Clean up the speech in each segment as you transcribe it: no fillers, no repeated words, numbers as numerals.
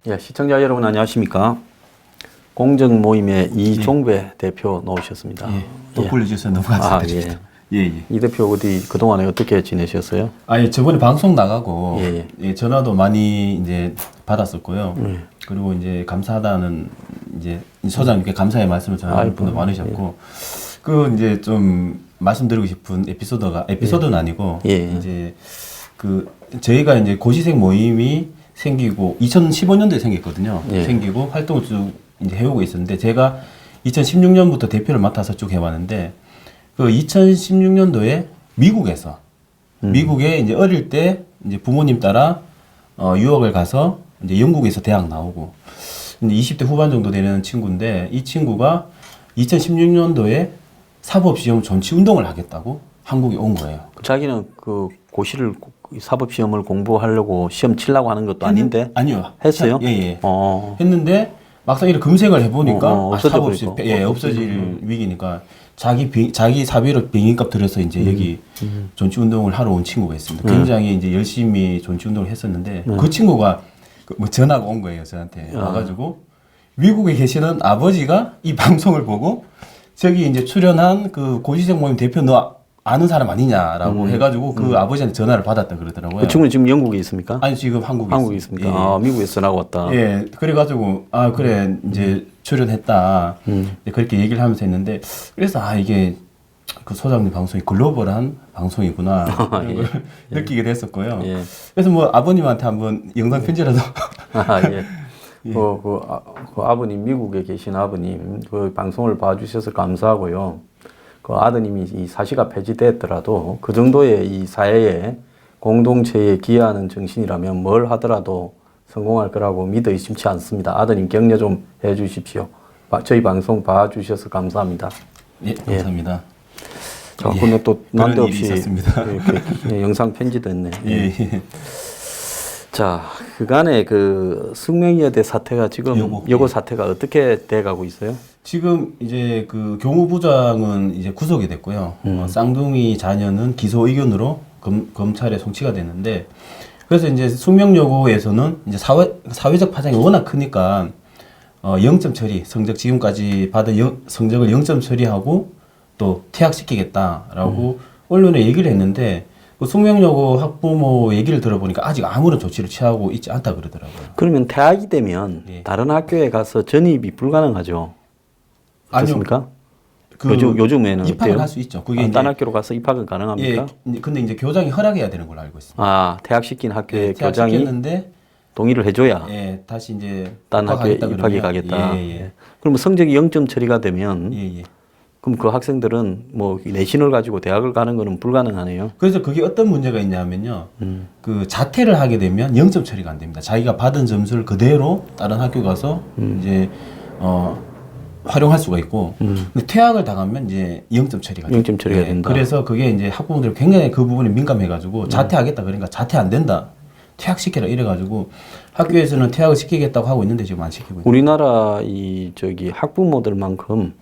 예, 시청자 여러분 안녕하십니까? 공정 모임의 이종배 대표 나오셨습니다. 또 불러주셔서 너무 감사드립니다. 이 대표 어디 그동안에 어떻게 지내셨어요? 저번에 방송 나가고 전화도 많이 이제 받았었고요. 그리고 이제 감사하다는 이제 소장님께 감사의 말씀을 전하는 분도 많으셨고, 그 이제 좀 말씀드리고 싶은 에피소드는 아니고 이제 그 저희가 이제 고시생 모임이 생기고 2015년도에 생겼거든요. 생기고 활동을 쭉 이제 해오고 있었는데, 제가 2016년부터 대표를 맡아서 쭉 해왔는데, 그 2016년도에 미국에서 미국에 이제 어릴 때 이제 부모님 따라 유학을 가서 이제 영국에서 대학 나오고 이제 20대 후반 정도 되는 친구인데, 이 친구가 2016년도에 사법시험 전치 운동을 하겠다고 한국에 온 거예요. 자기는 그 고시를 사법시험을 공부하려고 시험 치려고 하는 것도 아닌데? 아니요. 했어요? 했는데 막상 이렇게 검색을 해보니까 없어질 없어질 위기니까 자기 사비로 비행값 들여서 이제 여기 전치 운동을 하러 온 친구가 있습니다. 굉장히 이제 열심히 전치 운동을 했었는데 그 친구가 뭐 전화가 온 거예요, 저한테. 와가지고 미국에 계시는 아버지가 이 방송을 보고 저기 이제 출연한 그 고시생 모임 대표 너 아는 사람 아니냐라고 해가지고 그 아버지한테 전화를 받았다 그러더라고요. 그 친구는 지금 영국에 있습니까? 아니, 지금 한국에 있습니까? 아, 미국에서 나고 왔다. 예, 그래가지고 그래 이제 출연했다. 그렇게 얘기를 하면서 했는데, 그래서 이게 그 소장님 방송이 글로벌한 방송이구나 느끼게 됐었고요. 그래서 뭐 아버님한테 한번 영상 편지라도 그 아버님, 미국에 계신 아버님, 그 방송을 봐주셔서 감사하고요. 그 아드님이 이 사시가 폐지됐더라도 그 정도의 이 사회에 공동체에 기여하는 정신이라면 뭘 하더라도 성공할 거라고 믿어 의심치 않습니다. 아드님 격려 좀 해주십시오. 저희 방송 봐주셔서 감사합니다. 예, 감사합니다. 자, 근데 또 난데없이 이렇게 영상 편지도 했네. 자, 그간의 그 숙명여대 사태가 지금 여고 사태가 어떻게 돼가고 있어요? 지금 이제 그 교무부장은 이제 구속이 됐고요. 쌍둥이 자녀는 기소 의견으로 검찰에 송치가 됐는데, 그래서 이제 숙명여고에서는 이제 사회적 파장이 워낙 크니까 0점 처리, 성적 지금까지 받은 성적을 0점 처리하고 또 퇴학시키겠다라고 언론에 얘기를 했는데, 그 숙명여고 학부모 얘기를 들어보니까 아직 아무런 조치를 취하고 있지 않다 그러더라고요. 그러면 퇴학이 되면 다른 학교에 가서 전입이 불가능하죠? 그렇습니까? 요즘에는 입학을 할 수 있죠. 그게 딴 학교로 가서 입학은 가능합니까? 근데 이제 교장이 허락해야 되는 걸로 알고 있습니다. 퇴학시킨 학교의 교장이 동의를 해줘야 다시 이제 딴 학교에 입학이 가겠다. 그러면 성적이 0점 처리가 되면 그럼 그 학생들은 뭐 내신을 가지고 대학을 가는 거는 불가능하네요. 그래서 그게 어떤 문제가 있냐면요. 그 자퇴를 하게 되면 0점 처리가 안 됩니다. 자기가 받은 점수를 그대로 다른 학교 가서 이제 활용할 수가 있고, 근데 퇴학을 당하면 이제 0점 처리가 돼요. 0점 처리가 된다. 그래서 그게 이제 학부모들이 굉장히 그 부분에 민감해가지고 자퇴하겠다 그러니까 자퇴 안 된다. 퇴학시켜라 이래가지고 학교에서는 퇴학을 시키겠다고 하고 있는데 지금 안 시키고 있어요. 우리나라 학부모들만큼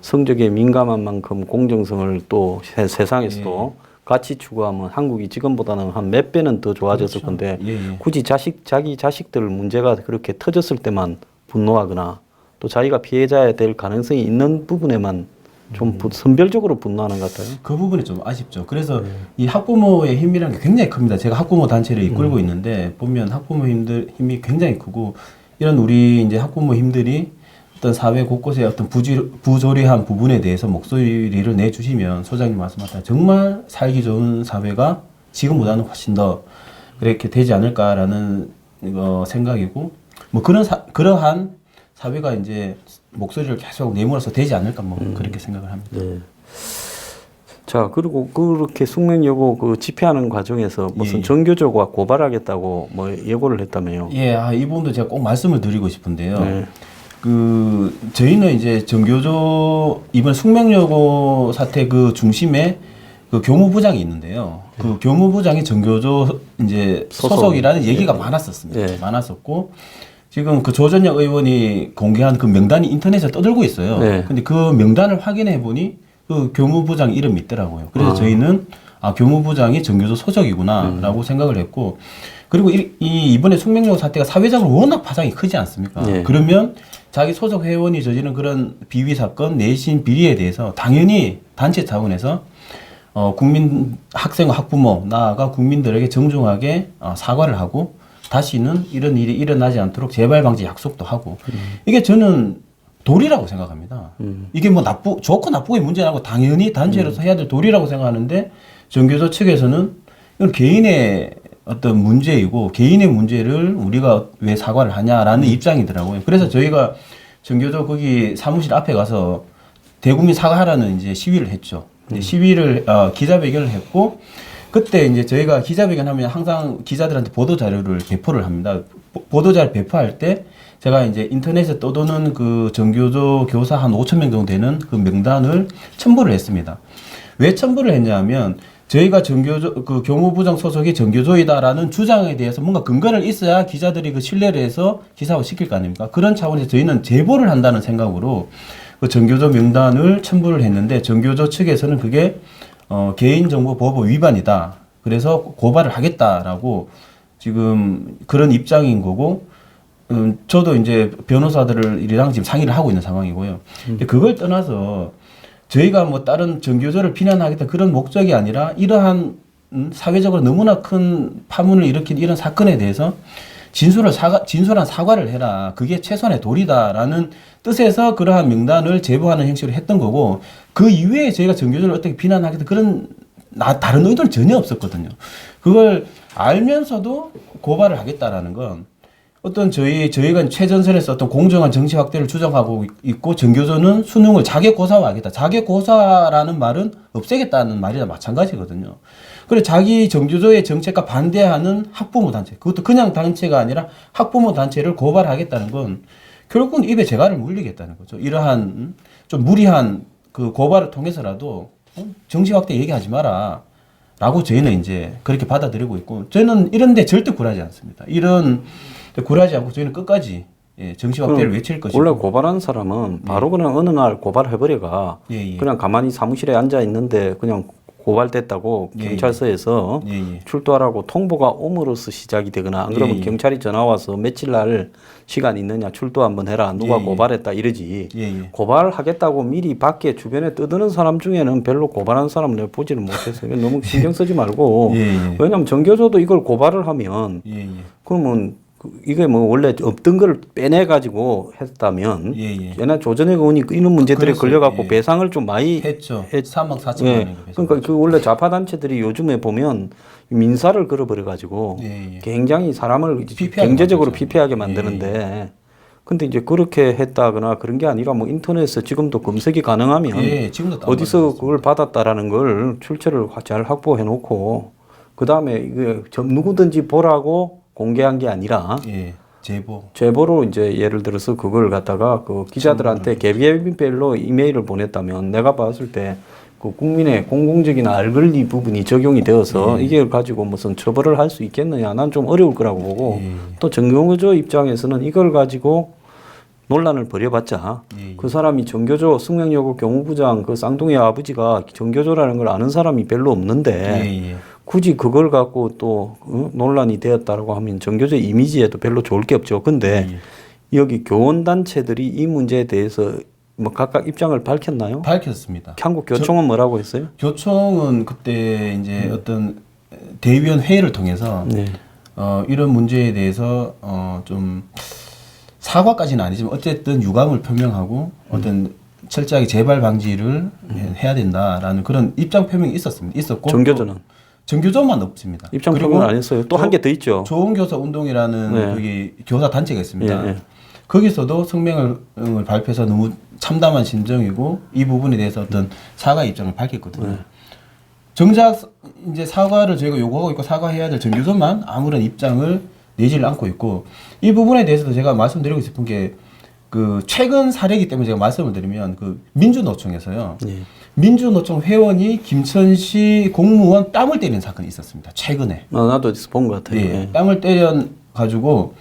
성적에 민감한 만큼 공정성을 또 세상에서도 같이 추구하면 한국이 지금보다는 한 몇 배는 더 좋아졌을 건데 굳이 자기 자식들 문제가 그렇게 터졌을 때만 분노하거나 또 자기가 피해자야 될 가능성이 있는 부분에만 좀 선별적으로 분노하는 것 같아요. 그 부분이 좀 아쉽죠. 그래서 이 학부모의 힘이라는 게 굉장히 큽니다. 제가 학부모 단체를 이끌고 있는데 보면 학부모 힘이 굉장히 크고, 이런 우리 이제 학부모 힘들이 어떤 사회 곳곳에 어떤 부조리한 부분에 대해서 목소리를 내주시면 소장님 말씀하셨다 정말 살기 좋은 사회가 지금보다는 훨씬 더 그렇게 되지 않을까라는 생각이고, 뭐 그러한 사회가 이제 목소리를 계속 내몰아서 되지 않을까 뭐 그렇게 생각을 합니다. 자, 그리고 그렇게 숙명여고 그 집회하는 과정에서 무슨 전교조가 고발하겠다고 뭐 예고를 했다며요? 이 부분도 제가 꼭 말씀을 드리고 싶은데요. 저희는 이제 전교조 이번 숙명여고 사태 그 중심에 그 교무부장이 있는데요. 그 교무부장이 정교조 이제 소속이라는 얘기가 많았었습니다. 많았었고 지금 그 조전혁 의원이 공개한 그 명단이 인터넷에 떠들고 있어요. 근데 그 명단을 확인해 보니 그 교무부장 이름이 있더라고요. 그래서 저희는 교무부장이 정교조 소속이구나라고 생각을 했고, 그리고 이번에 숙명여고 사태가 사회적으로 워낙 파장이 크지 않습니까? 그러면 자기 소속 회원이 저지른 그런 비위 사건, 내신 비리에 대해서 당연히 단체 차원에서 국민 학생, 학부모, 나아가 국민들에게 정중하게 사과를 하고 다시는 이런 일이 일어나지 않도록 재발 방지 약속도 하고 이게 저는 도리라고 생각합니다. 이게 뭐 좋고 나쁘고의 문제는 아니고 당연히 단체로서 해야 될 도리라고 생각하는데 정교조 측에서는 이건 개인의 어떤 문제이고 개인의 문제를 우리가 왜 사과를 하냐라는 입장이더라고요. 그래서 저희가 정교조 거기 사무실 앞에 가서 대국민 사과하라는 이제 시위를 했죠. 시위를 기자회견을 했고 그때 이제 저희가 기자회견하면 항상 기자들한테 보도자료를 배포를 합니다. 보도자료 배포할 때 제가 이제 인터넷에 떠도는 그 정교조 교사 한 5,000명 정도 되는 그 명단을 첨부를 했습니다. 왜 첨부를 했냐면 저희가 정교조 그 교무부장 소속이 정교조이다라는 주장에 대해서 뭔가 근거를 있어야 기자들이 그 신뢰를 해서 기사화 시킬 거 아닙니까? 그런 차원에서 저희는 제보를 한다는 생각으로 그 정교조 명단을 첨부를 했는데 정교조 측에서는 그게 개인정보보호 위반이다. 그래서 고발을 하겠다라고 지금 그런 입장인 거고, 저도 이제 변호사들을 이랑 지금 상의를 하고 있는 상황이고요. 근데 그걸 떠나서 저희가 뭐 다른 정교조를 비난하겠다 그런 목적이 아니라 이러한 사회적으로 너무나 큰 파문을 일으킨 이런 사건에 대해서 진솔한 사과를 해라. 그게 최선의 도리다라는 뜻에서 그러한 명단을 제보하는 형식으로 했던 거고, 그 이외에 저희가 정교조를 어떻게 비난하겠다 그런 다른 의도는 전혀 없었거든요. 그걸 알면서도 고발을 하겠다라는 건 어떤 저희가 최전선에서 어떤 공정한 정치 확대를 주장하고 있고 정교조는 수능을 자객고사화하겠다. 자객고사라는 말은 없애겠다는 말이나 마찬가지거든요. 그래 자기 정교조의 정책과 반대하는 학부모 단체, 그것도 그냥 단체가 아니라 학부모 단체를 고발하겠다는 건 결국은 입에 재갈을 물리겠다는 거죠. 이러한 좀 무리한 그 고발을 통해서라도 정치 확대 얘기하지 마라. 라고 저희는 이제 그렇게 받아들이고 있고, 저는 이런데 절대 굴하지 않습니다. 굴하지 않고 저희는 끝까지 정치 확대를 외칠 것이고. 원래 고발한 사람은 바로 그냥 어느 날 고발해버려가 그냥 가만히 사무실에 앉아 있는데 그냥 고발됐다고 경찰서에서 출두하라고 통보가 옴으로써 시작이 되거나 안 그러면 경찰이 전화 와서 며칠 날 시간 있느냐 출두 한번 해라 누가 고발했다 이러지. 고발하겠다고 미리 밖에 주변에 떠드는 사람 중에는 별로 고발한 사람을 내가 보지를 못했어요. 너무 신경 쓰지 말고. 왜냐하면 정교조도 이걸 고발을 하면 그러면 이게 뭐 원래 없던 걸 빼내 가지고 했다면 옛날 조전혁 의원이 이런 문제들에 걸려갖고 배상을 좀 많이 했죠. 3억 4천만 원. 그러니까 그 원래 좌파 단체들이 요즘에 보면 민사를 걸어버려 가지고 굉장히 사람을 경제적으로 피폐하게 만드는데, 근데 이제 그렇게 했다거나 그런 게 아니라 뭐 인터넷에 지금도 검색이 가능하면 어디서 그걸 받았다라는 걸 출처를 잘 확보해 놓고 그 다음에 이게 누구든지 보라고 공개한 게 아니라 제보로 이제 예를 들어서 그걸 갖다가 그 기자들한테 개개인별로 이메일을 보냈다면 내가 봤을 때 그 국민의 공공적인 알 권리 부분이 적용이 되어서 이게 가지고 무슨 처벌을 할 수 있겠느냐, 난 좀 어려울 거라고 보고, 또 정교조 입장에서는 이걸 가지고 논란을 벌여봤자 그 사람이 정교조 숙명여고 교무부장 그 쌍둥이 아버지가 정교조라는 걸 아는 사람이 별로 없는데 굳이 그걸 갖고 또 논란이 되었다라고 하면 정교조 이미지에도 별로 좋을 게 없죠. 근데 여기 교원단체들이 이 문제에 대해서 뭐 각각 입장을 밝혔나요? 밝혔습니다. 한국교총은 뭐라고 했어요? 교총은 그때 이제 어떤 대의원 회의를 통해서 이런 문제에 대해서 좀 사과까지는 아니지만 어쨌든 유감을 표명하고 어떤 철저하게 재발 방지를 해야 된다라는 그런 입장 표명이 있었고 정교조만 없습니다. 입장 표명을 안 했어요. 또 한 개 더 있죠. 좋은 교사 운동이라는 거기 교사 단체가 있습니다. 거기서도 성명을 발표해서 너무 참담한 심정이고 이 부분에 대해서 어떤 사과 입장을 밝혔거든요. 정작 이제 사과를 저희가 요구하고 있고 사과해야 될 정교조만 아무런 입장을 내지를 않고 있고, 이 부분에 대해서도 제가 말씀드리고 싶은 게 그 최근 사례이기 때문에 제가 말씀을 드리면 그 민주노총에서요. 예. 민주노총 회원이 김천시 공무원 뺨을 때리는 사건이 있었습니다. 최근에. 나도 본 것 같아요. 예. 예. 뺨을 때려 가지고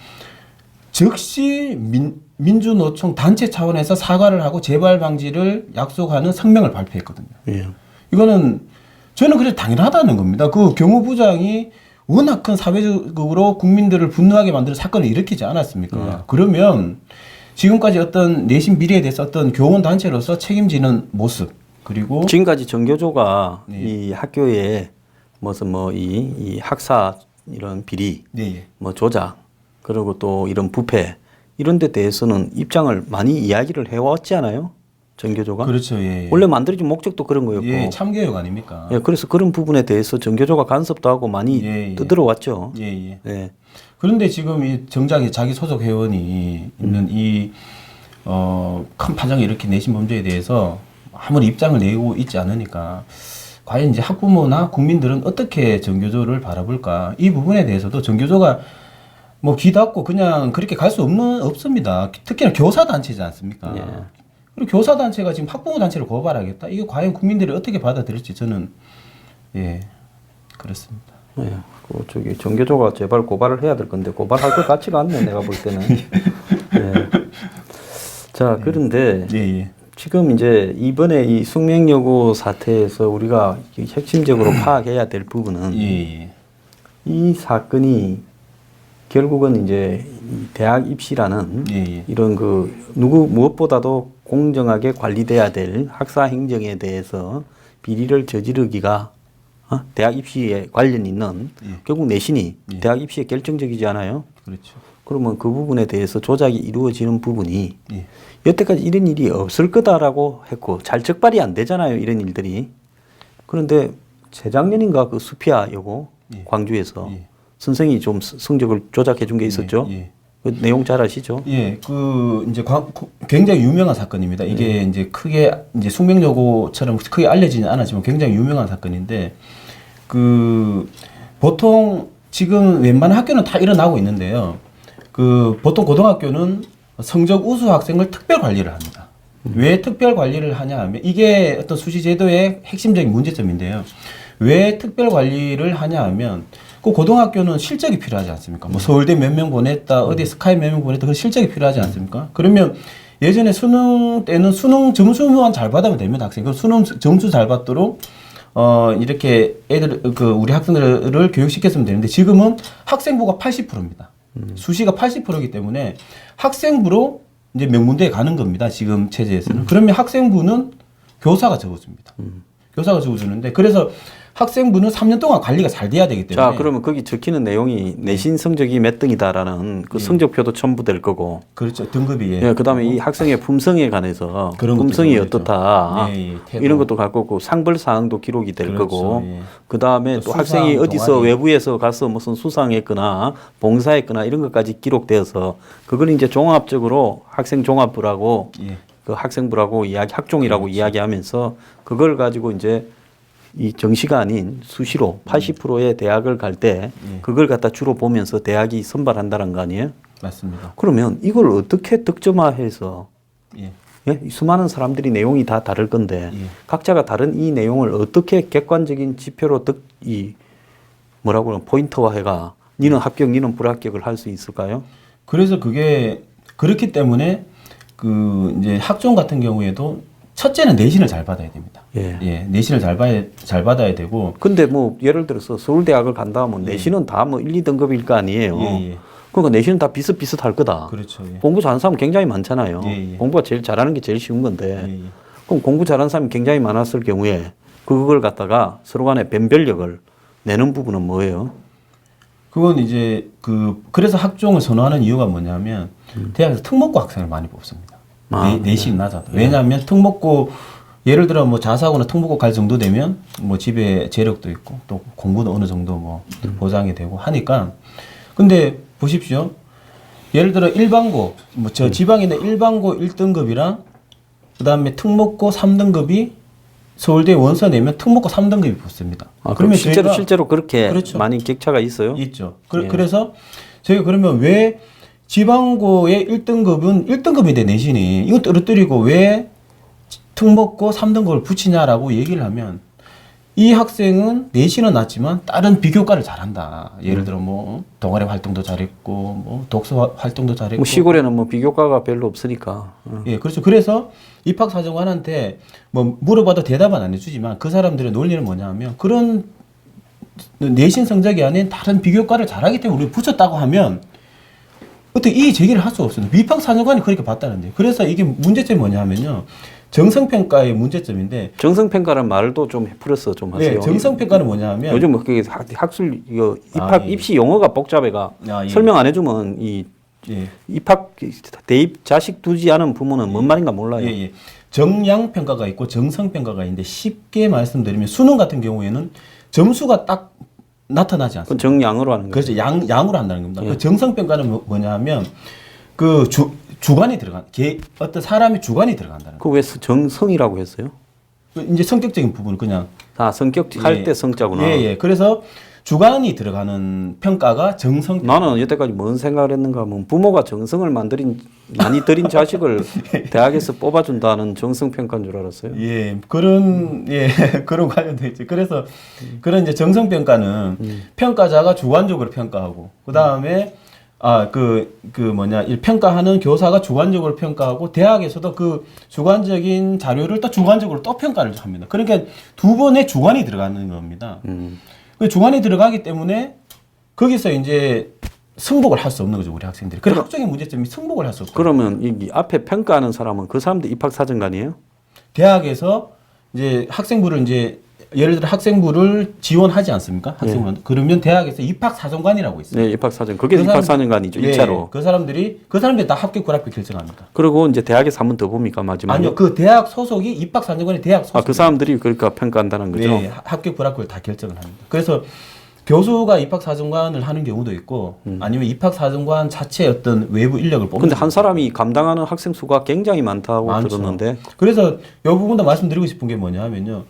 즉시 민주노총 단체 차원에서 사과를 하고 재발 방지를 약속하는 성명을 발표했거든요. 예. 이거는 저는 그래 당연하다는 겁니다. 그 경호부장이 워낙 큰 사회적으로 국민들을 분노하게 만드는 사건을 일으키지 않았습니까? 그러면 지금까지 어떤 내신 비리에 대해서 어떤 교원 단체로서 책임지는 모습 그리고 지금까지 전교조가 네. 이 학교에 무슨 뭐 이 학사 이런 비리, 네. 뭐 조작, 그리고 또 이런 부패 이런 데 대해서는 입장을 많이 이야기를 해왔지 않아요? 전교조가? 그렇죠. 예. 원래 만들어진 목적도 그런 거였고. 예, 참교육 아닙니까? 예, 그래서 그런 부분에 대해서 전교조가 간섭도 하고 많이 예, 예. 떠들어왔죠. 예, 예. 예. 그런데 지금 이 정작 자기 소속 회원이 있는 이 큰 파장을 이렇게 내신 범죄에 대해서 아무리 입장을 내고 있지 않으니까 과연 이제 학부모나 국민들은 어떻게 전교조를 바라볼까? 이 부분에 대해서도 전교조가 뭐 귀 닫고 그냥 그렇게 갈 수 없습니다. 특히나 교사 단체지 않습니까? 예. 그리고 교사 단체가 지금 학부모 단체를 고발하겠다. 이게 과연 국민들이 어떻게 받아들일지 저는 예 그렇습니다. 예. 그 저기 전교조가 제발 고발을 해야 될 건데 고발할 것 같지가 않네 내가 볼 때는. 예. 자 그런데 예, 예. 지금 이제 이번에 이 숙명여고 사태에서 우리가 핵심적으로 파악해야 될 부분은 예, 예. 이 사건이 결국은 이제 이 대학 입시라는 예, 예. 이런 그 무엇보다도 공정하게 관리돼야 될 학사 행정에 대해서 비리를 저지르기가 대학 입시에 관련 있는 예. 결국 내신이 예. 대학 입시에 결정적이지 않아요? 그렇죠. 그러면 그 부분에 대해서 조작이 이루어지는 부분이 예. 여태까지 이런 일이 없을 거다라고 했고 잘 적발이 안 되잖아요, 이런 일들이. 그런데 재작년인가 그 수피아 여고 예. 광주에서 예. 선생이 좀 성적을 조작해 준 게 있었죠. 예, 예. 그 내용 잘 아시죠? 예, 그 이제 굉장히 유명한 사건입니다. 이게 이제 크게 이제 숙명여고처럼 크게 알려지지 않았지만 굉장히 유명한 사건인데 그 보통 지금 웬만한 학교는 다 일어나고 있는데요. 그 보통 고등학교는 성적 우수 학생을 특별 관리를 합니다. 왜 특별 관리를 하냐 하면 이게 어떤 수시 제도의 핵심적인 문제점인데요. 왜 특별 관리를 하냐 하면 그 고등학교는 실적이 필요하지 않습니까? 뭐 서울대 몇 명 보냈다, 어디 스카이 몇 명 보냈다, 그 실적이 필요하지 않습니까? 그러면 예전에 수능 때는 수능 점수만 잘 받으면 됩니다, 학생. 그 수능 점수 잘 받도록 이렇게 애들 우리 학생들을 교육시켰으면 되는데 지금은 학생부가 80%입니다. 수시가 80%이기 때문에 학생부로 이제 명문대에 가는 겁니다. 지금 체제에서는. 그러면 학생부는 교사가 적어줍니다. 교사가 적어주는데 그래서 학생부는 3년 동안 관리가 잘 돼야 되기 때문에. 자, 그러면 거기 적히는 내용이 내신 성적이 몇 등이다라는 그 성적표도 첨부될 거고. 그렇죠. 등급이. 예, 그다음에 이 학생의 품성에 관해서 그런 것도 품성이 기록되죠. 어떻다. 예, 예, 태도. 이런 것도 갖고 있고 상벌 사항도 기록이 될 그렇죠. 거고. 예. 그다음에 또 또 수상, 학생이 어디서 동아리. 외부에서 가서 무슨 수상했거나 봉사했거나 이런 것까지 기록되어서 그걸 이제 종합적으로 학생 종합부라고 예. 그 학생부라고 학종이라고 그렇죠. 이야기하면서 그걸 가지고 이제 이 정시가 아닌 수시로 80%의 대학을 갈 때 예. 그걸 갖다 주로 보면서 대학이 선발한다는 거 아니에요? 맞습니다. 그러면 이걸 어떻게 득점화해서 예. 예? 이 수많은 사람들이 내용이 다 다를 건데 예. 각자가 다른 이 내용을 어떻게 객관적인 지표로 뭐라고 그러나 포인트화해가 니는 합격, 니는 불합격을 할 수 있을까요? 그래서 그게 그렇기 때문에 그 이제 학종 같은 경우에도 첫째는 내신을 잘 받아야 됩니다. 예. 내신을 잘 받아야 되고. 근데 뭐 예를 들어서 서울대학을 간다 하면 내신은 다 뭐 1, 2등급일 거 아니에요. 예. 그러니까 내신은 다 비슷비슷할 거다. 그렇죠. 예. 공부 잘하는 사람 굉장히 많잖아요. 예. 공부가 제일 잘하는 게 제일 쉬운 건데. 예. 그럼 공부 잘하는 사람이 굉장히 많았을 경우에 그걸 갖다가 서로 간에 변별력을 내는 부분은 뭐예요? 그건 이제 그래서 학종을 선호하는 이유가 뭐냐면 대학에서 특목고 학생을 많이 뽑습니다. 내신 낮아도. 왜냐하면 특목고 예를 들어 뭐 자사고나 특목고 갈 정도 되면 뭐 집에 재력도 있고 또 공부도 어느 정도 뭐 보장이 되고 하니까. 근데 보십시오. 예를 들어 일반고 뭐 저 지방에 있는 일반고 1등급이랑 그다음에 특목고 3등급이 서울대 원서 내면 특목고 3등급이 붙습니다. 그러면 실제로 그렇게 그렇죠. 많이 격차가 있어요? 있죠. 그래서 저희가 그러면 왜 지방고의 1등급은 1등급인데 내신이 이거 떨어뜨리고 왜 특목고 3등급을 붙이냐라고 얘기를 하면 이 학생은 내신은 낮지만 다른 비교과를 잘한다. 예를 들어 뭐 동아리 활동도 잘했고 뭐 독서 활동도 잘했고. 뭐 시골에는 뭐 비교과가 별로 없으니까. 예, 그렇죠. 그래서 입학사정관한테 뭐 물어봐도 대답은 안 해주지만 그 사람들의 논리는 뭐냐면 그런 내신 성적이 아닌 다른 비교과를 잘하기 때문에 우리 붙였다고 하면 어떻게 이 제기를 할 수 없어요. 입학사정관이 그렇게 봤다는데. 그래서 이게 문제점이 뭐냐면요. 정성평가의 문제점인데 정성평가라는 말도 좀 풀어서 좀 하세요. 네, 정성평가는 뭐냐면 요즘 그게 학술 이거 예. 입시 용어가 복잡해가 예. 설명 안 해주면 이 예. 입학 대입 자식 두지 않은 부모는 뭔 말인가 몰라요. 예, 예. 정량평가가 있고 정성평가가 있는데 쉽게 말씀드리면 수능 같은 경우에는 점수가 딱 나타나지 않습니다. 그건 정량으로 하는 거죠. 그렇죠. 양으로 한다는 겁니다. 예. 그 정성평가는 뭐냐 하면 그 주관이 어떤 사람이 주관이 들어간다는 그 왜 정성이라고 했어요? 거예요. 이제 성격적인 부분은 그냥 성격 할 때 성자구나. 예, 예. 그래서 주관이 들어가는 평가가 정성. 나는 여태까지 뭔 생각을 했는가 하면 부모가 정성을 많이 들인 자식을 대학에서 뽑아준다는 정성평가인 줄 알았어요. 예, 그런 관련돼 있죠. 그래서 그런 이제 정성평가는 평가자가 주관적으로 평가하고 그 다음에 이 평가하는 교사가 주관적으로 평가하고 대학에서도 그 주관적인 자료를 또 주관적으로 또 평가를 합니다. 그러니까 두 번의 주관이 들어가는 겁니다. 그 주관이 들어가기 때문에 거기서 이제 승복을 할 수 없는 거죠, 우리 학생들이. 그래서 학적인 문제점이 승복을 할 수 없고. 그러면 이 앞에 평가하는 사람은 그 사람들 입학사정관이에요? 대학에서 이제 학생부를 이제 예를 들어 학생부를 지원하지 않습니까? 학생부. 그러면 대학에서 입학사정관이라고 있어요. 네, 입학사정. 그게 입학사정관이죠, 예, 1차로. 그 사람들이 다 합격 불합격 결정합니다. 그리고 이제 대학에서 한 번 더 봅니까, 마지막에? 아니요, 그 대학 소속이 입학사정관이 대학 소속. 그 사람들이 그러니까 평가한다는 거죠? 네, 합격 불합격을 다 결정을 합니다. 그래서 교수가 입학사정관을 하는 경우도 있고 아니면 입학사정관 자체의 어떤 외부 인력을 뽑는. 근데 한 사람이 감당하는 학생 수가 굉장히 많다고 많죠. 들었는데. 그래서 이 부분도 말씀드리고 싶은 게 뭐냐면요.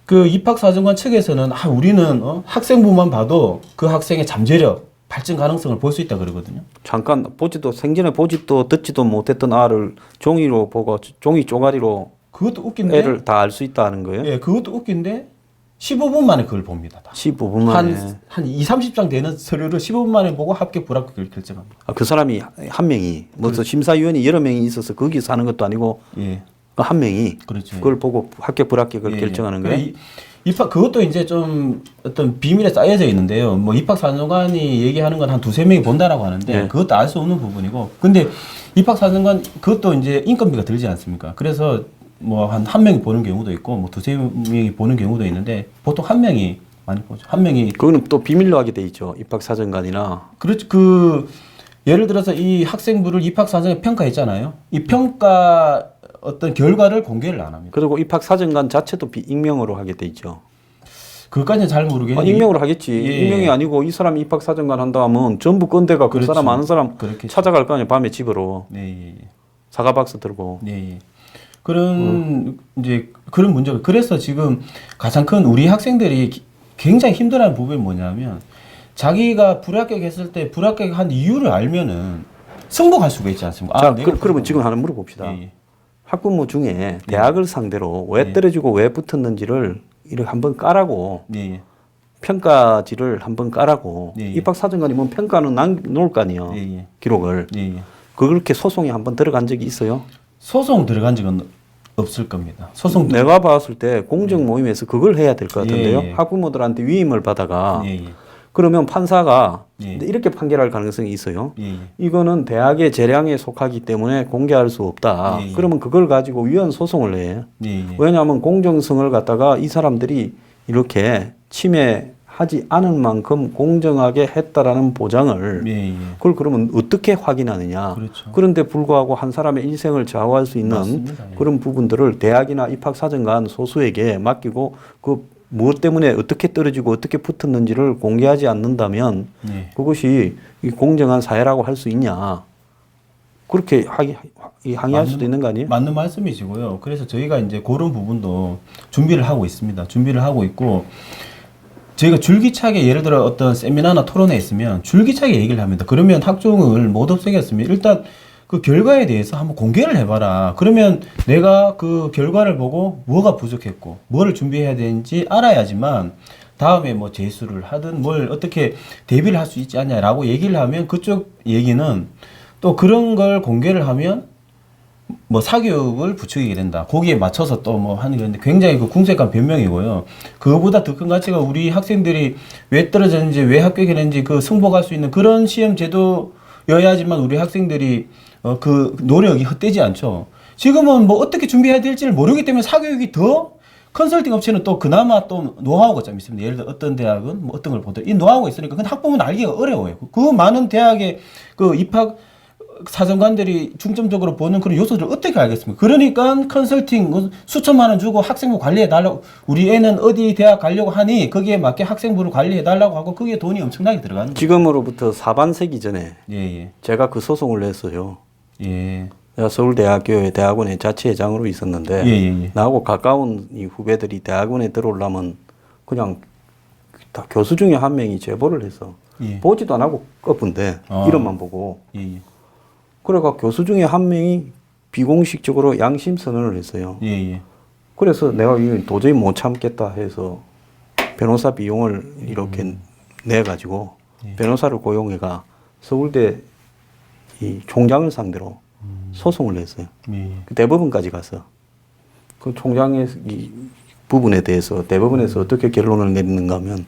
그 입학사정관 측에서는 우리는 학생부만 봐도 그 학생의 잠재력, 발전 가능성을 볼 수 있다 그러거든요. 잠깐 생전에 보지도 듣지도 못했던 아를 종이로 보고 종이 쪼가리로 그것도 웃긴데. 애를 다 알 수 있다는 거예요? 예, 그것도 웃긴데 15분 만에 그걸 봅니다. 다. 15분 만에. 한 2, 30장 되는 서류를 15분 만에 보고 합격 불합격을 결정합니다. 그 사람이 한 명이 무슨 심사위원이 여러 명이 있어서 거기서 하는 것도 아니고 예. 한 명이 그렇죠. 그걸 보고 합격 불합격을 예, 결정하는 예. 거예요? 그것도 이제 좀 어떤 비밀에 쌓여져 있는데요. 뭐 입학사정관이 얘기하는 건 한 두세 명이 본다라고 하는데 예. 그것도 알 수 없는 부분이고. 근데 입학사정관 그것도 이제 인건비가 들지 않습니까? 그래서 뭐 한 명이 보는 경우도 있고 뭐 두세 명이 보는 경우도 있는데 보통 한 명이 많이 보죠. 한 명이. 그거는 또 비밀로 하게 돼 있죠. 입학사정관이나. 그렇죠. 예를 들어서 이 학생부를 입학사정에 평가했잖아요. 이 평가 어떤 결과를 공개를 안 합니다. 그리고 입학사정관 자체도 익명으로 하게 돼 있죠. 그것까지는 잘 모르겠는데. 익명으로 하겠지. 예. 익명이 아니고 이 사람이 입학사정관 한다 하면 전부 건대가 그 그렇죠. 사람 아는 사람 그렇겠죠. 찾아갈 거 아니에요. 밤에 집으로. 네. 사과박스 들고. 네. 그런 이제 그런 문제가. 그래서 지금 가장 큰 우리 학생들이 굉장히 힘들어하는 부분이 뭐냐면 자기가 불합격했을 때 불합격한 이유를 알면은 승복할 수가 있지 않습니까? 자, 그러면 지금 하나 물어봅시다. 예. 학부모 중에 대학을 상대로 왜 떨어지고 왜 붙었는지를 이렇게 한번 까라고 네. 평가지를 한번 까라고 예. 입학사정관이 뭐 평가는 놓을 거 아니에요. 예. 기록을. 예. 그렇게 소송이 한번 들어간 적이 있어요? 소송 들어간 적은 없을 겁니다. 내가 봤을 때 공정 모임에서 그걸 해야 될 것 같은데요. 예. 학부모들한테 위임을 받아가 예. 그러면 판사가 예. 이렇게 판결할 가능성이 있어요. 예. 이거는 대학의 재량에 속하기 때문에 공개할 수 없다. 예. 그러면 그걸 가지고 위헌 소송을 해. 예. 왜냐하면 공정성을 갖다가 이 사람들이 이렇게 침해하지 않은 만큼 공정하게 했다라는 보장을 예. 그걸 그러면 어떻게 확인하느냐. 그렇죠. 그런데 불구하고 한 사람의 일생을 좌우할 수 있는 맞습니다. 예. 그런 부분들을 대학이나 입학사정관 소수에게 맡기고 그 무엇 때문에 어떻게 떨어지고 어떻게 붙었는지를 공개하지 않는다면 예. 그것이 이 공정한 사회라고 할 수 있냐. 그렇게 항의할 수도 있는 거 아니에요? 맞는 말씀이시고요. 그래서 저희가 이제 그런 부분도 준비를 하고 있습니다. 준비를 하고 있고 저희가 줄기차게 예를 들어 어떤 세미나나 토론회 있으면 줄기차게 얘기를 합니다. 그러면 학종을 못 없애겠으면 일단 그 결과에 대해서 한번 공개를 해봐라. 그러면 내가 그 결과를 보고 뭐가 부족했고 뭐를 준비해야 되는지 알아야지만 다음에 뭐 재수를 하든 뭘 어떻게 대비를 할 수 있지 않냐라고 얘기를 하면 그쪽 얘기는 또 그런 걸 공개를 하면 뭐 사교육을 부추기게 된다. 거기에 맞춰서 또 뭐 하는 건데 굉장히 그 궁색한 변명이고요. 그거보다 더 큰 가치가 우리 학생들이 왜 떨어졌는지 왜 합격했는지 그 승복할 수 있는 그런 시험 제도여야지만 우리 학생들이 그 노력이 헛되지 않죠. 지금은 뭐 어떻게 준비해야 될지를 모르기 때문에 사교육이 더 컨설팅 업체는 또 그나마 또 노하우가 좀 있습니다. 예를 들어 어떤 대학은 뭐 어떤 걸 보더라도 이 노하우가 있으니까 그건 학부모는 알기가 어려워요. 그 많은 대학의 그 입학 사정관들이 중점적으로 보는 그런 요소들을 어떻게 알겠습니까? 그러니까 컨설팅 수천만 원 주고 학생부 관리해 달라고 우리 애는 어디 대학 가려고 하니 거기에 맞게 학생부를 관리해 달라고 하고 거기에 돈이 엄청나게 들어가는 거예요. 지금으로부터 4반세기 전에 예. 제가 그 소송을 냈어요. 예. 내가 서울대학교의 대학원의 자치회장으로 있었는데 예. 나하고 가까운 이 후배들이 대학원에 들어오려면 그냥 다 교수 중에 한 명이 제보를 해서 보지도 안 하고 꺾은데 이름만 보고 그래가 교수 중에 한 명이 비공식적으로 양심 선언을 했어요. 그래서 내가 이거 도저히 못 참겠다 해서 변호사 비용을 이렇게 내가지고 변호사를 고용해가 서울대 이 총장을 상대로 소송을 냈어요. 그 대법원까지 가서 그 총장의 이 부분에 대해서 대법원에서 어떻게 결론을 내리는가 하면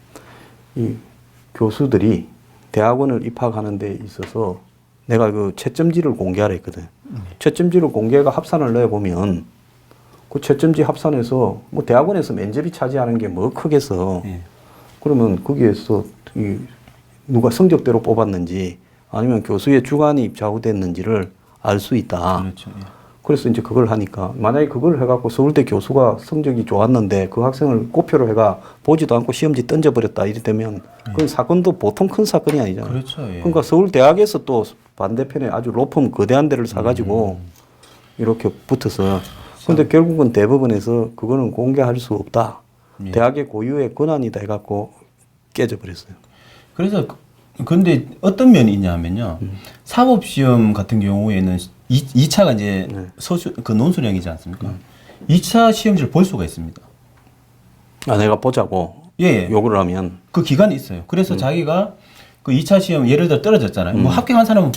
이 교수들이 대학원을 입학하는 데 있어서 내가 그 채점지를 공개하라 했거든. 채점지를 공개가 합산을 내보면 그 채점지 합산에서 뭐 대학원에서 면접이 차지하는 게 뭐 크겠어. 그러면 거기에서 이 누가 성적대로 뽑았는지 아니면 교수의 주관이 좌우됐는지를 알 수 있다. 그렇죠. 그래서 이제 그걸 하니까 만약에 그걸 해갖고 서울대 교수가 성적이 좋았는데 그 학생을 꼬표로 해가 보지도 않고 시험지 던져버렸다 이랬다면 그건 사건도 보통 큰 사건이 아니잖아요. 그렇죠. 그러니까 서울대학에서 또 반대편에 아주 로펌 거대한 데를 사가지고 이렇게 붙어서 근데 결국은 대법원에서 그거는 공개할 수 없다. 대학의 고유의 권한이다 해갖고 깨져버렸어요. 그래서 근데 어떤 면이 있냐면요. 사법시험 같은 경우에는 2차가 이제 그 논술형이지 않습니까? 2차 시험지를 볼 수가 있습니다. 아, 내가 보자고 요구를 하면 그 기간이 있어요. 그래서 자기가 그 2차 시험 예를 들어 떨어졌잖아요. 뭐 합격한 사람은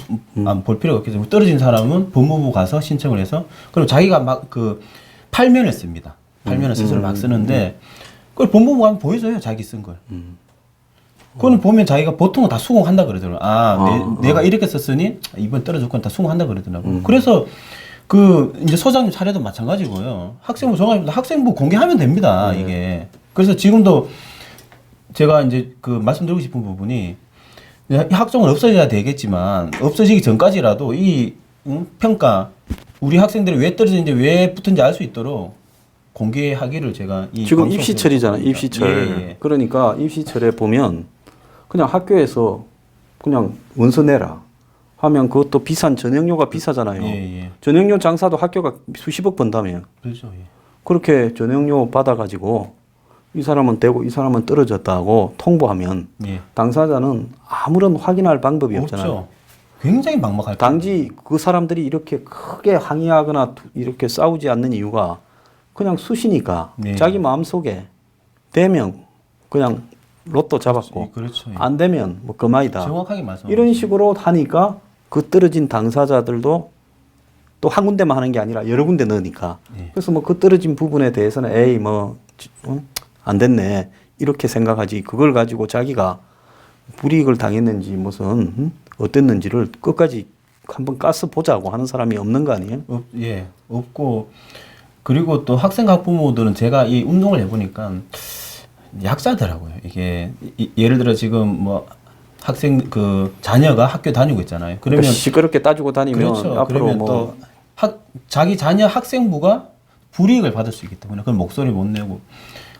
볼 필요가 없겠죠. 떨어진 사람은 법무부 가서 신청을 해서 그럼 자기가 막 그 8면을 씁니다. 8면을 스스로 막 쓰는데 그걸 법무부가 한번 보여줘요. 자기 쓴 걸. 그거는 보면 자기가 보통은 다 수긍한다 그러더라고요. 내가 이렇게 썼으니 이번 떨어졌건 다 수긍한다 그러더라고요. 그래서 그 이제 소장님 차례도 마찬가지고요. 학생부 정합니다. 학생부 공개하면 됩니다. 이게. 그래서 지금도 제가 이제 그 말씀드리고 싶은 부분이 학종은 없어져야 되겠지만 없어지기 전까지라도 이 평가 우리 학생들이 왜 떨어졌는지 왜 붙은지 알 수 있도록 공개하기를 제가 지금 입시철이잖아. 입시철. 그러니까 입시철에 보면 그냥 학교에서 그냥 원서 내라 하면 그것도 비싼 전형료가 비싸잖아요. 전형료 장사도 학교가 수십억 번다며. 그렇죠. 그렇게 전형료 받아가지고 이 사람은 되고 이 사람은 떨어졌다고 통보하면 당사자는 아무런 확인할 방법이 없잖아요. 굉장히 막막할 단지 그 사람들이 이렇게 크게 항의하거나 이렇게 싸우지 않는 이유가 그냥 수시니까 자기 마음속에 되면 그냥 로또 잡았고 그렇죠. 안 되면 뭐 그만이다. 정확하게 말씀. 이런 식으로 하니까 그 떨어진 당사자들도 또 한 군데만 하는 게 아니라 여러 군데 넣으니까 그래서 뭐 그 떨어진 부분에 대해서는 에이 뭐 안 됐네 이렇게 생각하지 그걸 가지고 자기가 불이익을 당했는지 무슨 어땠는지를 끝까지 한번 까서 보자고 하는 사람이 없는 거 아니에요? 없고 그리고 또 학생 학부모들은 제가 이 운동을 해보니까 약자더라고요. 이게 예를 들어 지금 뭐 학생 그 자녀가 학교 다니고 있잖아요. 그러면 시끄럽게 따지고 다니면 그렇죠. 앞으로 그러면 뭐 또 자기 자녀 학생부가 불이익을 받을 수 있기 때문에 그건 목소리 못 내고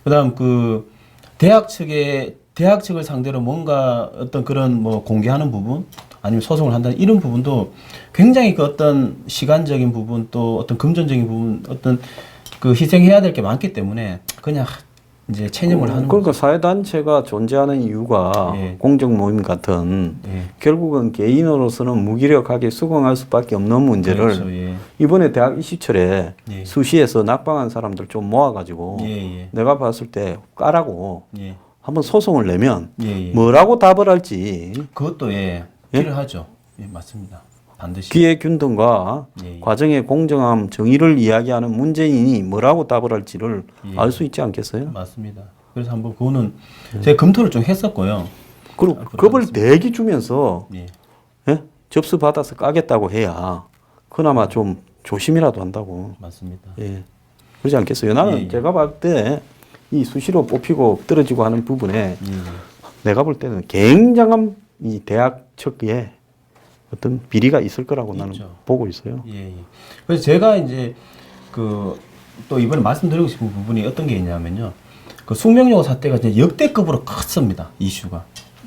그다음 그 대학 측을 상대로 뭔가 어떤 그런 뭐 공개하는 부분 아니면 소송을 한다는 이런 부분도 굉장히 그 어떤 시간적인 부분 또 어떤 금전적인 부분 어떤 그 희생해야 될 게 많기 때문에 그냥 이제 체념을 하는 그러니까 사회단체가 존재하는 이유가 예. 공적 모임 같은 예. 결국은 개인으로서는 무기력하게 수긍할 수밖에 없는 문제를 그렇죠. 예. 이번에 대학 이시철에 예. 수시에서 낙방한 사람들 좀 모아가지고 예. 내가 봤을 때 까라고 예. 한번 소송을 내면 예. 예. 뭐라고 답을 할지 그것도 예. 필요하죠. 예, 맞습니다. 반드시. 기획균등과 예. 과정의 공정함, 정의를 이야기하는 문재인이 뭐라고 답을 할지를 예. 알 수 있지 않겠어요? 맞습니다. 그래서 한번 그거는 제가 검토를 좀 했었고요. 그리고 겁을 내기 주면서 예. 예? 접수 받아서 까겠다고 해야 그나마 좀 조심이라도 한다고. 맞습니다. 예. 그러지 않겠어요? 나는 예, 예. 제가 봤을 때 이 수시로 뽑히고 떨어지고 하는 부분에 예. 내가 볼 때는 굉장한 이 대학 척기에 어떤 비리가 있을 거라고 나는 있죠. 보고 있어요. 예. 예. 그래서 제가 이제 또 이번에 말씀드리고 싶은 부분이 어떤 게 있냐면요. 그 숙명여고 사태가 이제 역대급으로 컸습니다. 이슈가.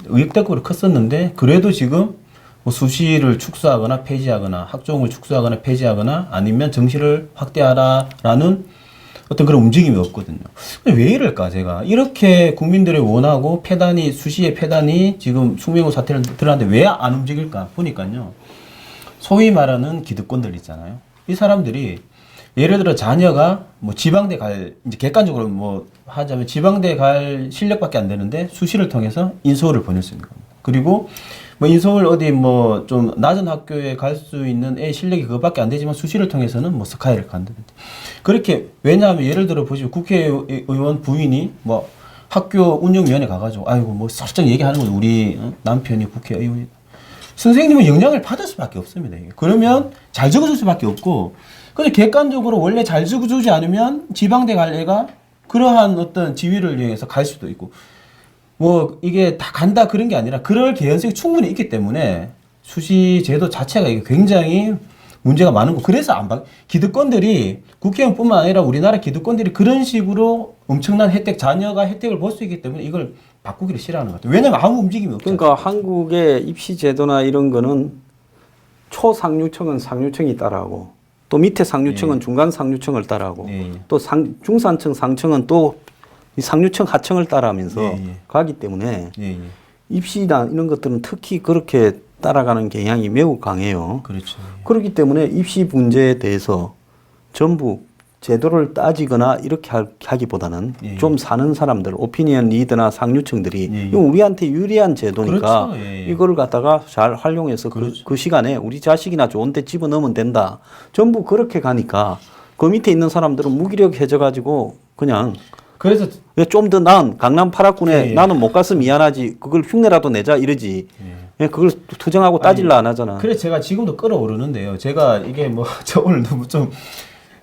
역대급으로 컸었는데 그래도 지금 뭐 수시를 축소하거나 폐지하거나 학종을 축소하거나 폐지하거나 아니면 정시를 확대하라라는 어떤 그런 움직임이 없거든요. 근데 왜 이럴까 제가 이렇게 국민들이 원하고 폐단이 수시의 폐단이 지금 숙명여고 사태를 드러났는데 왜 안 움직일까 보니까요. 소위 말하는 기득권들 있잖아요. 이 사람들이 예를 들어 자녀가 뭐 지방대 이제 객관적으로 뭐 하자면 지방대 갈 실력밖에 안 되는데 수시를 통해서 인서울을 보낼 수 있는 겁니다. 그리고 뭐 인서울 어디 뭐 좀 낮은 학교에 갈 수 있는 애 실력이 그것밖에 안 되지만 수시를 통해서는 뭐 스카이를 간다든지. 그렇게 왜냐하면 예를 들어 보시면 국회의원 부인이 뭐 학교 운영위원회 가가지고 아이고 뭐 살짝 얘기하는 건 우리 남편이 국회의원이다. 선생님은 영향을 받을 수밖에 없습니다. 이게. 그러면 잘 적어줄 수밖에 없고 근데 객관적으로 원래 잘 적어주지 않으면 지방대 갈 애가 그러한 어떤 지위를 이용해서 갈 수도 있고 뭐 이게 다 간다 그런 게 아니라 그럴 개연성이 충분히 있기 때문에 수시 제도 자체가 이게 굉장히 문제가 많은 거. 그래서 기득권들이 국회의원뿐만 아니라 우리나라 기득권들이 그런 식으로 엄청난 혜택, 자녀가 혜택을 볼 수 있기 때문에 이걸 바꾸기를 싫어하는 것 같아요. 왜냐면 아무 움직임이 없잖아요. 그러니까 한국의 입시 제도나 이런 거는 초상류층은 상류층이 따라하고 또 밑에 상류층은 중간 상류층을 따라하고 또 중산층 상층은 또 이 상류층 하층을 따라하면서 가기 때문에 입시나 이런 것들은 특히 그렇게 따라가는 경향이 매우 강해요. 그렇죠. 그렇기 때문에 입시 문제에 대해서 전부 제도를 따지거나 이렇게 하기보다는 좀 사는 사람들, 오피니언 리더나 상류층들이 이거 우리한테 유리한 제도니까 그렇죠. 이거를 갖다가 잘 활용해서 그렇죠. 그 시간에 우리 자식이나 좋은데 집어넣으면 된다. 전부 그렇게 가니까 그 밑에 있는 사람들은 무기력해져가지고 그냥 그래서 좀 더 나은 강남 8학군에 나는 못 가서 미안하지 그걸 흉내라도 내자 이러지. 그걸 투정하고 따질라 안 하잖아. 그래서 제가 지금도 끌어오르는데요. 제가 이게 뭐 저 오늘 너무 좀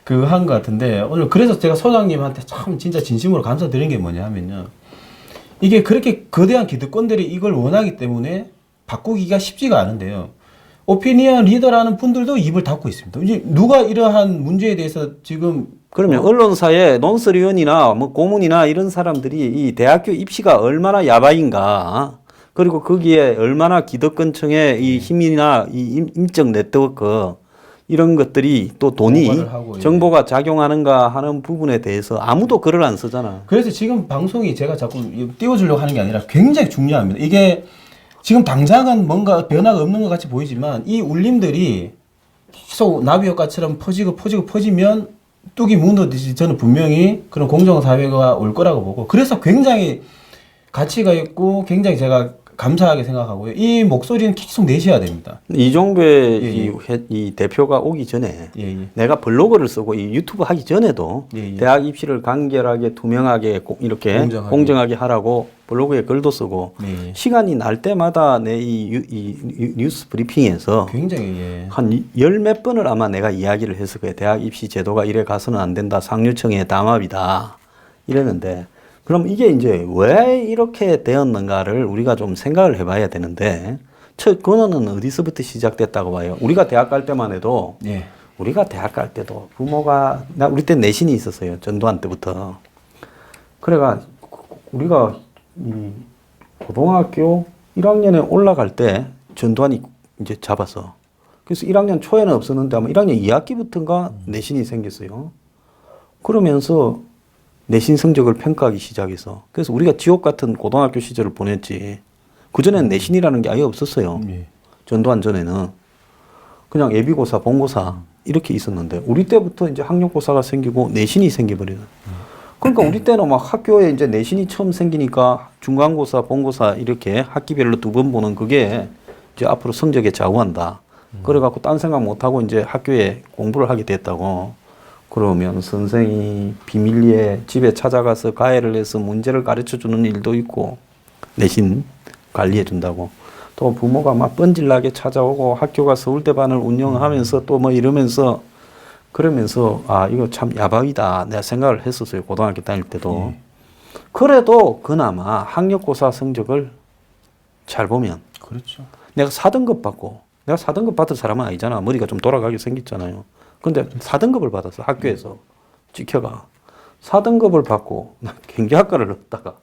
한 것 같은데 오늘 그래서 제가 소장님한테 참 진짜 진심으로 감사드린 게 뭐냐 하면요. 이게 그렇게 거대한 기득권들이 이걸 원하기 때문에 바꾸기가 쉽지가 않은데요. 오피니언 리더라는 분들도 입을 닫고 있습니다. 이제 누가 이러한 문제에 대해서 지금 그러면 언론사에 논설위원이나 뭐 고문이나 이런 사람들이 이 대학교 입시가 얼마나 야바인가 그리고 거기에 얼마나 기득권층의 이 힘이나 이 인적 네트워크 이런 것들이 또 돈이 하고, 정보가 작용하는가 하는 부분에 대해서 아무도 글을 안 쓰잖아. 그래서 지금 방송이 제가 자꾸 띄워주려고 하는 게 아니라 굉장히 중요합니다. 이게 지금 당장은 뭔가 변화가 없는 것 같이 보이지만 이 울림들이 계속 나비효과처럼 퍼지면 뚝이 무너지듯이 저는 분명히 그런 공정사회가 올 거라고 보고 그래서 굉장히 가치가 있고 굉장히 제가 감사하게 생각하고요. 이 목소리는 계속 내셔야 됩니다. 이종배 이 대표가 오기 전에 내가 블로그를 쓰고 이 유튜브 하기 전에도 대학 입시를 간결하게 투명하게 이렇게 공정하게 하라고 블로그에 글도 쓰고 시간이 날 때마다 내 이 뉴스 브리핑에서 굉장히 한 열 몇 번을 아마 내가 이야기를 했을 거예요. 대학 입시 제도가 이래 가서는 안 된다. 상류층의 담합이다. 이랬는데 그럼 이게 이제 왜 이렇게 되었는가를 우리가 좀 생각을 해봐야 되는데 첫 근원은 어디서부터 시작됐다고 봐요. 우리가 대학 갈 때만 해도 우리가 대학 갈 때도 부모가 우리 때 내신이 있었어요. 전두환 때부터. 그래가 우리가 이 고등학교 1학년에 올라갈 때 전두환이 이제 잡았어. 그래서 1학년 초에는 없었는데 아마 1학년 2학기부터인가 내신이 생겼어요. 그러면서 내신 성적을 평가하기 시작해서 그래서 우리가 지옥 같은 고등학교 시절을 보냈지. 그전에는 내신이라는 게 아예 없었어요. 전두환 전에는 그냥 예비고사, 본고사 이렇게 있었는데 우리 때부터 이제 학력고사가 생기고 내신이 생겨버리는. 그러니까 우리 때는 막 학교에 이제 내신이 처음 생기니까 중간고사, 본고사 이렇게 학기별로 2번 보는 그게 이제 앞으로 성적에 좌우한다. 그래갖고 딴 생각 못하고 이제 학교에 공부를 하게 됐다고. 그러면 선생이 비밀리에 집에 찾아가서 가해를 해서 문제를 가르쳐 주는 일도 있고 내신 관리해 준다고. 또 부모가 막 뻔질나게 찾아오고 학교가 서울대반을 운영하면서 또 뭐 이러면서 그러면서 아 이거 참 야박이다 내가 생각을 했었어요. 고등학교 다닐 때도. 그래도 그나마 학력고사 성적을 잘 보면 그렇죠. 내가 4등급 받고 내가 4등급 받은 사람은 아니잖아. 머리가 좀 돌아가게 생겼잖아요. 근데 4등급을 받았어. 학교에서 찍혀가 4등급을 받고 나 경제학과를 넣었다가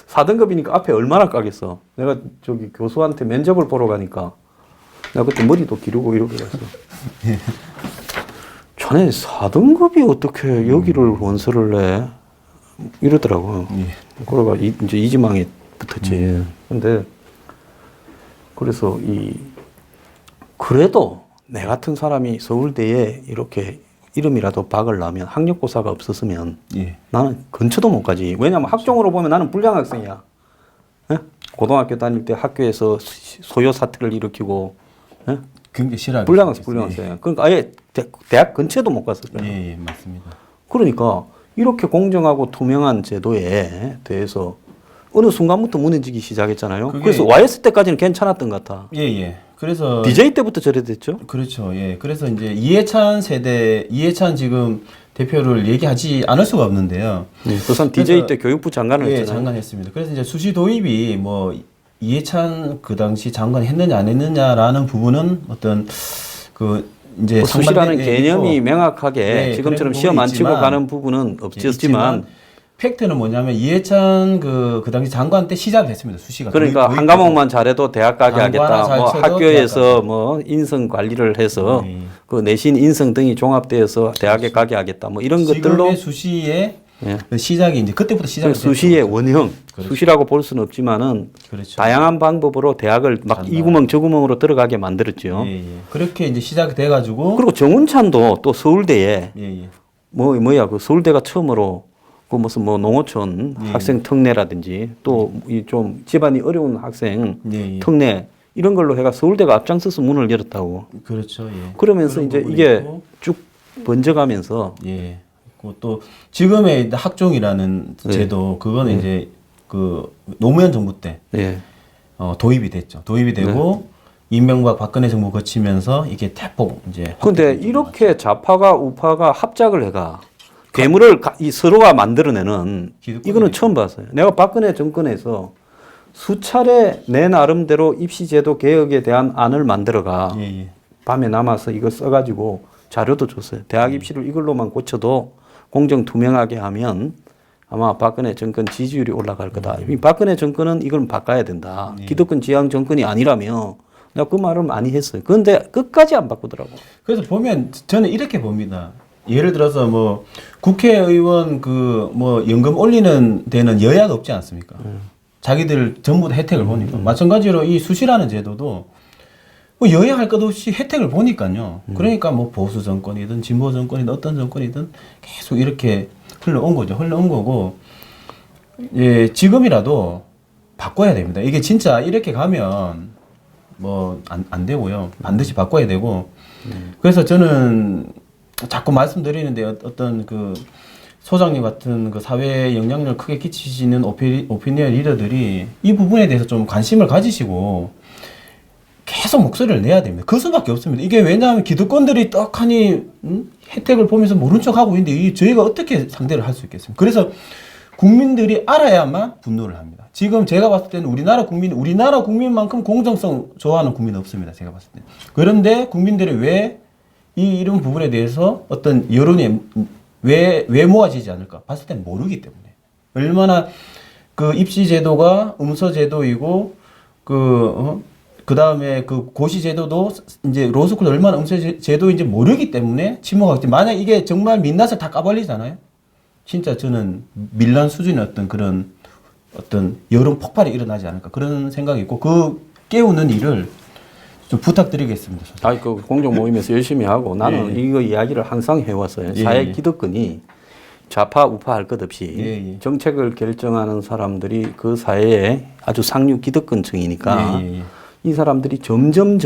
4등급이니까 앞에 얼마나 까겠어. 내가 저기 교수한테 면접을 보러 가니까 내가 그때 머리도 기르고 이러고 그랬어. 자네 4등급이 어떻게 여기를 원서를 내? 이러더라고요. 그러가 이제 이지망에 붙었지. 근데 그래서 그래도 내 같은 사람이 서울대에 이렇게 이름이라도 박으려면 학력고사가 없었으면 나는 근처도 못 가지. 왜냐면 학종으로 보면 나는 불량 학생이야. 예? 고등학교 다닐 때 학교에서 소요 사태를 일으키고 예? 굉장히 싫어하는 불량 학생. 그러니까 아예 대학 근처도 못 갔었어요. 예, 맞습니다. 그러니까 이렇게 공정하고 투명한 제도에 대해서 어느 순간부터 무너지기 시작했잖아요. 그래서 YS 때까지는 괜찮았던 것 같아. 예. 그래서 DJ 때부터 저래 됐죠. 그렇죠. 예. 그래서 이제 이해찬 지금 대표를 얘기하지 않을 수가 없는데요. 부산 DJ 때 교육부 장관을 했잖아요. 장관 했습니다. 그래서 이제 수시 도입이 뭐 이해찬 그 당시 장관 했느냐 안 했느냐라는 부분은 어떤 그 이제 수시라는 개념이 명확하게 지금처럼 시험 안 치고 가는 부분은 없었지만 팩트는 뭐냐면 이해찬 그 당시 장관 때 시작했습니다. 수시가. 그러니까 한 과목만 잘해도 대학 가게 하겠다. 뭐 학교에서 뭐 인성 관리를 해서 그 내신 인성 등이 종합되어서 대학에 가게 하겠다. 뭐 이런 것들로 수시의 시작이 이제 그때부터 시작이 수시의 원형. 수시라고 볼 수는 없지만은 다양한 방법으로 대학을 막 이 구멍 저 구멍으로 들어가게 만들었죠. 그렇게 이제 시작이 돼가지고 그리고 정운찬도 또 서울대에 뭐야 그 서울대가 처음으로 그 무슨 뭐 농어촌 학생 특례라든지 또 이 좀 집안이 어려운 학생 특례 이런 걸로 해가 서울대가 앞장서서 문을 열었다고. 그렇죠. 그러면서 이제 이게 있고. 쭉 번져가면서. 또 지금의 학종이라는 제도 그거는 이제 그 노무현 정부 때 도입이 됐죠. 도입이 되고 이명박 박근혜 정부 거치면서 이게 대폭 이제. 근데 이렇게 좌파가 우파가 합작을 해가. 괴물을 서로가 만들어내는 이거는 처음 봤어요. 내가 박근혜 정권에서 수차례 내 나름대로 입시제도 개혁에 대한 안을 만들어가 밤에 남아서 이거 써가지고 자료도 줬어요. 대학 입시를 이걸로만 고쳐도 공정 투명하게 하면 아마 박근혜 정권 지지율이 올라갈 거다. 박근혜 정권은 이걸 바꿔야 된다. 기득권 지향 정권이 아니라며 내가 그 말을 많이 했어요. 그런데 끝까지 안 바꾸더라고. 그래서 보면 저는 이렇게 봅니다. 예를 들어서 뭐 국회의원 그 뭐 연금 올리는 데는 여야가 없지 않습니까? 자기들 전부 다 혜택을 보니까 마찬가지로 이 수시라는 제도도 뭐 여야 할 것 없이 혜택을 보니까요. 그러니까 뭐 보수 정권이든 진보 정권이든 어떤 정권이든 계속 이렇게 흘러온 거고 지금이라도 바꿔야 됩니다. 이게 진짜 이렇게 가면 뭐 안 되고요. 반드시 바꿔야 되고 그래서 저는 자꾸 말씀드리는데 어떤 그 소장님 같은 그 사회에 영향력을 크게 끼치시는 오피니언 리더들이 이 부분에 대해서 좀 관심을 가지시고 계속 목소리를 내야 됩니다. 그 수밖에 없습니다. 이게 왜냐하면 기득권들이 떡하니 혜택을 보면서 모른 척하고 있는데 저희가 어떻게 상대를 할 수 있겠습니까? 그래서 국민들이 알아야만 분노를 합니다. 지금 제가 봤을 때는 우리나라 국민만큼 공정성 좋아하는 국민은 없습니다. 제가 봤을 때. 그런데 국민들이 왜 이런 부분에 대해서 어떤 여론이 왜 모아지지 않을까? 봤을 땐 모르기 때문에. 얼마나 그 입시 제도가 음서 제도이고 그 다음에 그 고시 제도도 이제 로스쿨 얼마나 음서 제도인지 모르기 때문에 침묵하기 때문에 만약 이게 정말 민낯을 다 까발리잖아요. 진짜 저는 밀란 수준의 어떤 그런 어떤 여론 폭발이 일어나지 않을까 그런 생각이 있고 그 깨우는 일을 좀 부탁드리겠습니다. 아니 그 공정 모임에서 열심히 하고 나는 이거 이야기를 항상 해왔어요. 사회 기득권이 좌파 우파 할 것 없이 정책을 결정하는 사람들이 그 사회에 아주 상류 기득권층이니까 이 사람들이 점점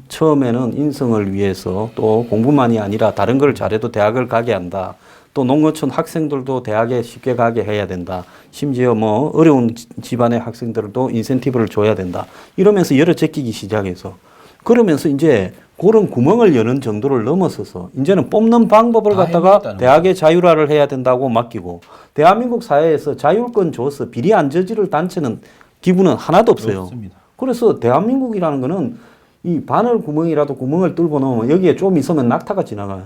처음에는 인성을 위해서 또 공부만이 아니라 다른 걸 잘해도 대학을 가게 한다. 또 농어촌 학생들도 대학에 쉽게 가게 해야 된다. 심지어 뭐 어려운 집안의 학생들도 인센티브를 줘야 된다. 이러면서 열어 제끼기 시작해서 그러면서 이제 그런 구멍을 여는 정도를 넘어서서 이제는 뽑는 방법을 갖다가 대학의 자율화를 해야 된다고 맡기고 대한민국 사회에서 자율권 줘서 비리 안 저지를 단체는 기부는 하나도 없어요. 없습니다. 그래서 대한민국이라는 거는 이 바늘 구멍이라도 구멍을 뚫고 놓으면 여기에 좀 있으면 낙타가 지나가요.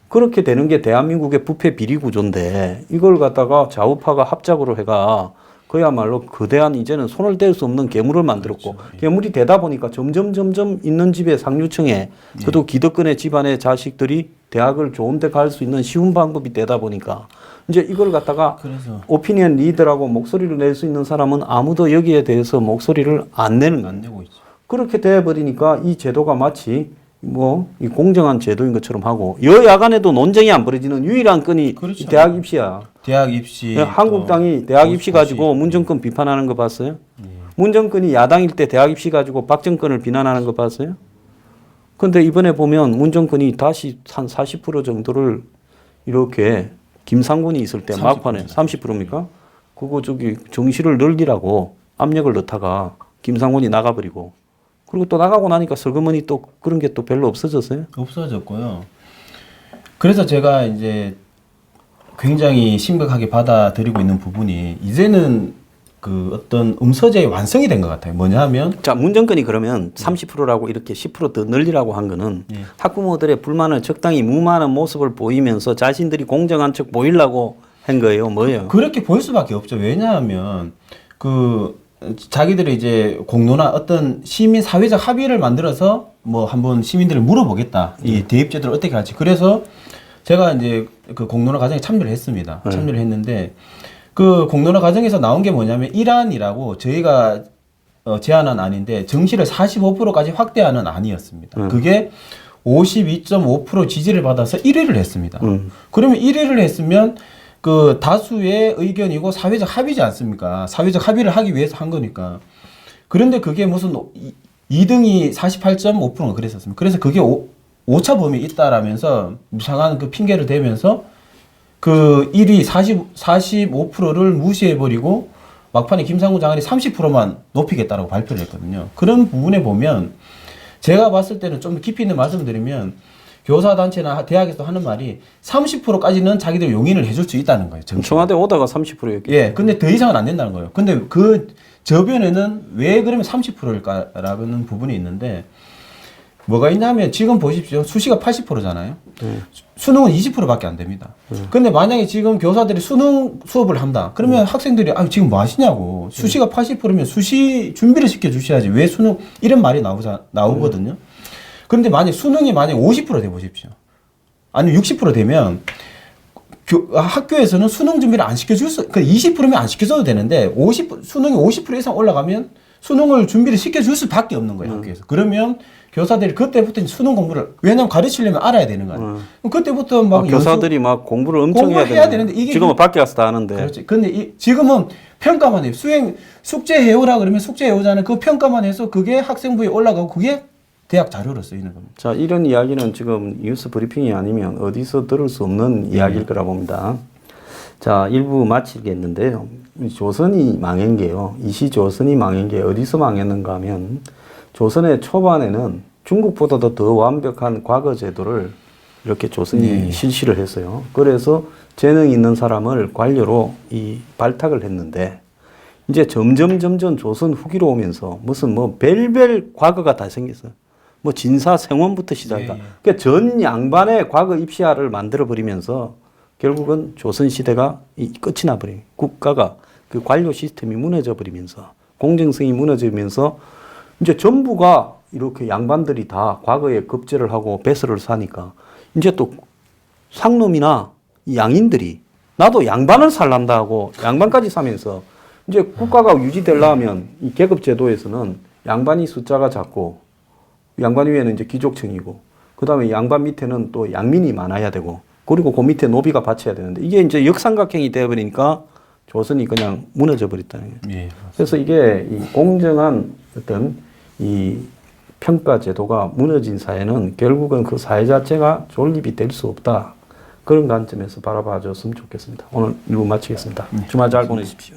그렇게 되는 게 대한민국의 부패 비리 구조인데 이걸 갖다가 좌우파가 합작으로 해가 그야말로 거대한 이제는 손을 댈 수 없는 괴물을 만들었고 괴물이 되다 보니까 점점 있는 집의 상류층에 그래도 기득권의 집안의 자식들이 대학을 좋은 데 갈 수 있는 쉬운 방법이 되다 보니까 이제 이걸 갖다가 오피니언 리더라고 목소리를 낼 수 있는 사람은 아무도 여기에 대해서 목소리를 안 내는 거예요. 그렇게 돼버리니까 이 제도가 마치 뭐 이 공정한 제도인 것처럼 하고 여야 간에도 논쟁이 안 벌어지는 유일한 건이 대학 입시야. 대학 입시. 한국당이 대학 입시 가지고 문정권 비판하는 거 봤어요? 문정권이 야당일 때 대학 입시 가지고 박정권을 비난하는 거 봤어요? 근데 이번에 보면 문정권이 다시 한 40% 정도를 이렇게 김상곤이 있을 때 막판에 30%입니까? 그거 저기 정시를 늘리라고 압력을 넣다가 김상곤이 나가버리고 그리고 또 나가고 나니까 슬그머니 또 그런 게 또 별로 없어졌어요? 없어졌고요. 그래서 제가 이제 굉장히 심각하게 받아들이고 있는 부분이 이제는 그 어떤 음서제의 완성이 된 것 같아요. 뭐냐 하면 자, 문정권이 그러면 30%라고 이렇게 10%더 늘리라고 한 거는 학부모들의 불만을 적당히 무마하는 모습을 보이면서 자신들이 공정한 척 보이려고 한 거예요. 뭐예요? 그렇게 보일 수밖에 없죠. 왜냐하면 그 자기들이 이제 공론화 어떤 시민 사회적 합의를 만들어서 뭐 한번 시민들을 물어보겠다. 이 대입제도를 어떻게 할지. 그래서 제가 이제 그 공론화 과정에 참여를 했습니다. 참여를 했는데 그 공론화 과정에서 나온 게 뭐냐면 1안이라고 저희가 제안한 안인데 정시를 45%까지 확대하는 안이었습니다. 그게 52.5% 지지를 받아서 1위를 했습니다. 그러면 1위를 했으면 그 다수의 의견이고 사회적 합의지 않습니까? 사회적 합의를 하기 위해서 한 거니까. 그런데 그게 무슨 2등이 48.5%가 그랬었습니다. 그래서 그게 오차 범위 있다라면서 무상한 그 핑계를 대면서 그 1위 45%를 무시해버리고 막판에 김상곤 장관이 30%만 높이겠다라고 발표를 했거든요. 그런 부분에 보면 제가 봤을 때는 좀 깊이 있는 말씀을 드리면 교사단체나 대학에서 하는 말이 30%까지는 자기들 용인을 해줄 수 있다는 거예요. 청와대 오다가 30%였겠죠. 예, 근데 더 이상은 안 된다는 거예요. 근데 그 저변에는 왜 그러면 30%일까라는 부분이 있는데 뭐가 있냐면 지금 보십시오. 수시가 80%잖아요. 수능은 20%밖에 안 됩니다. 근데 만약에 지금 교사들이 수능 수업을 한다. 그러면 학생들이 아 지금 뭐 하시냐고. 수시가 80%면 수시 준비를 시켜 주셔야지. 왜 수능 이런 말이 나오거든요. 그런데 수능이 만약 50% 돼 보십시오. 아니면 60% 되면 학교에서는 수능 준비를 안 시켜줄 수, 그러니까 20%면 안 시켜줘도 되는데 수능이 50% 이상 올라가면 수능을 준비를 시켜줄 수밖에 없는 거예요, 학교에서. 그러면 교사들이 그때부터 수능 공부를, 왜냐면 가르치려면 알아야 되는 거예요. 그때부터 막 교사들이 막 공부를 엄청 해야 되는데 이게 지금은 밖에 가서 다 하는데. 그렇지. 근데 지금은 평가만 해요. 숙제 해오라 그러면 숙제 해오자는 그 평가만 해서 그게 학생부에 올라가고 그게 대학 자료로 쓰이는 겁니다. 자, 이런 이야기는 지금 뉴스 브리핑이 아니면 어디서 들을 수 없는 이야기일 거라 봅니다. 자, 일부 마치겠는데요. 조선이 망한 게요. 이시 조선이 망한 게 어디서 망했는가 하면 조선의 초반에는 중국보다도 더 완벽한 과거 제도를 이렇게 조선이 실시를 했어요. 그래서 재능 있는 사람을 관료로 발탁을 했는데 이제 점점 조선 후기로 오면서 무슨 뭐 별별 과거가 다 생겼어요. 뭐 진사 생원부터 시작이다. 그러니까 전 양반의 과거 입시화를 만들어 버리면서 결국은 조선 시대가 끝이 나버려요. 국가가 그 관료 시스템이 무너져 버리면서 공정성이 무너지면서 이제 전부가 이렇게 양반들이 다 과거에 급제를 하고 배설을 사니까 이제 또 상놈이나 양인들이 나도 양반을 살란다 하고 양반까지 사면서 이제 국가가 유지되려면 이 계급 제도에서는 양반이 숫자가 작고 양반 위에는 이제 귀족층이고 그 다음에 양반 밑에는 또 양민이 많아야 되고 그리고 그 밑에 노비가 받쳐야 되는데 이게 이제 역삼각형이 되어버리니까 조선이 그냥 무너져 버렸다는 거예요. 예, 그래서 이게 이 공정한 어떤 이 평가 제도가 무너진 사회는 결국은 그 사회 자체가 존립이 될 수 없다. 그런 관점에서 바라봐 줬으면 좋겠습니다. 오늘 1부 마치겠습니다. 주말 잘 보내십시오.